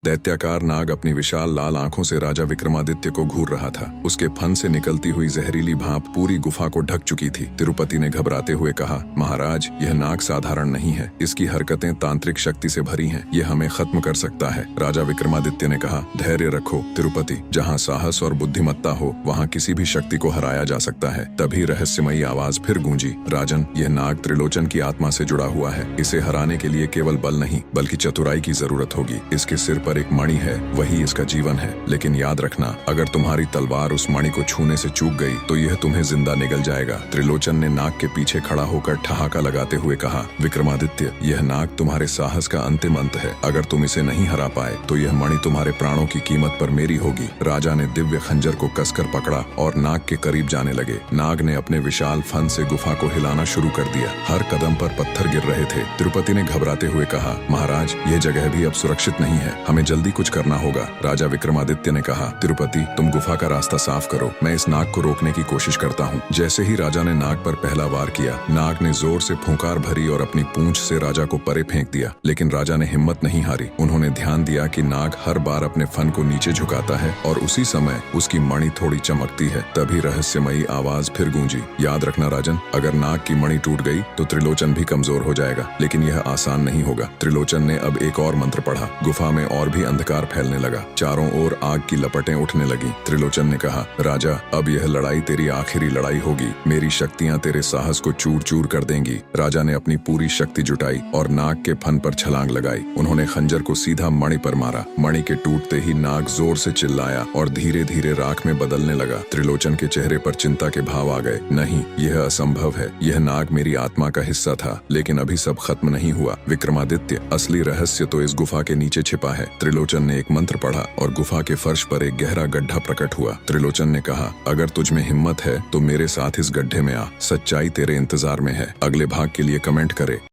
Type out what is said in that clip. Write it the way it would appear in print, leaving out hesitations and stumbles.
दैत्याकार नाग अपनी विशाल लाल आंखों से राजा विक्रमादित्य को घूर रहा था। उसके फन से निकलती हुई जहरीली भाप पूरी गुफा को ढक चुकी थी। तिरुपति ने घबराते हुए कहा, महाराज, यह नाग साधारण नहीं है। इसकी हरकतें तांत्रिक शक्ति से भरी हैं। यह हमें खत्म कर सकता है। राजा विक्रमादित्य ने कहा, धैर्य रखो तिरुपति, जहाँ साहस और बुद्धिमत्ता हो वहाँ किसी भी शक्ति को हराया जा सकता है। तभी रहस्यमयी आवाज फिर गूंजी, राजन, यह नाग त्रिलोचन की आत्मा से जुड़ा हुआ है। इसे हराने के लिए केवल बल नहीं बल्कि चतुराई की जरूरत होगी। इसके सिर पर एक मणि है, वही इसका जीवन है। लेकिन याद रखना, अगर तुम्हारी तलवार उस मणि को छूने से चूक गई तो यह तुम्हें जिंदा निगल जाएगा। त्रिलोचन ने नाग के पीछे खड़ा होकर ठहाका लगाते हुए कहा, विक्रमादित्य, यह नाग तुम्हारे साहस का अंतिम अंत है। अगर तुम इसे नहीं हरा पाए तो यह मणि तुम्हारे प्राणों की कीमत पर मेरी होगी। राजा ने दिव्य खंजर को कसकर पकड़ा और नाग के करीब जाने लगे। नाग ने अपने विशाल फन से गुफा को हिलाना शुरू कर दिया। हर कदम पर पत्थर गिर रहे थे। तिरुपति ने घबराते हुए कहा, महाराज, यह जगह भी अब सुरक्षित नहीं है। हमें जल्दी कुछ करना होगा। राजा विक्रमादित्य ने कहा, तिरुपति, तुम गुफा का रास्ता साफ करो, मैं इस नाग को रोकने की कोशिश करता हूँ। जैसे ही राजा ने नाग पर पहला वार किया, नाग ने जोर से फूंकार भरी और अपनी पूंछ से राजा को परे फेंक दिया। लेकिन राजा ने हिम्मत नहीं हारी। उन्होंने ध्यान दिया कि नाग हर बार अपने फन को नीचे झुकाता है और उसी समय उसकी मणि थोड़ी चमकती है। तभी रहस्यमयी आवाज फिर गूंजी, याद रखना राजन, अगर नाग की मणि टूट गई तो त्रिलोचन भी कमजोर हो जाएगा। लेकिन यह आसान नहीं होगा। त्रिलोचन ने अब एक और मंत्र पढ़ा। गुफा में और भी अंधकार फैलने लगा। चारों ओर आग की लपटें उठने लगी। त्रिलोचन ने कहा, राजा, अब यह लड़ाई तेरी आखिरी लड़ाई होगी। मेरी शक्तियां तेरे साहस को चूर चूर कर देंगी। राजा ने अपनी पूरी शक्ति जुटाई और नाग के फन पर छलांग लगाई। उन्होंने खंजर को सीधा मणि पर मारा। मणि के टूटते ही नाग जोर से चिल्लाया और धीरे धीरे राख में बदलने लगा। त्रिलोचन के चेहरे पर चिंता के भाव आ गए। नहीं, यह असंभव है। यह नाग मेरी आत्मा का हिस्सा था। लेकिन अभी सब खत्म नहीं हुआ। विक्रमादित्य, असली रहस्य तो इस गुफा के नीचे छिपा है। त्रिलोचन ने एक मंत्र पढ़ा और गुफा के फर्श पर एक गहरा गड्ढा प्रकट हुआ। त्रिलोचन ने कहा, अगर तुझ में हिम्मत है तो मेरे साथ इस गड्ढे में आ। सच्चाई तेरे इंतजार में है। अगले भाग के लिए कमेंट करे।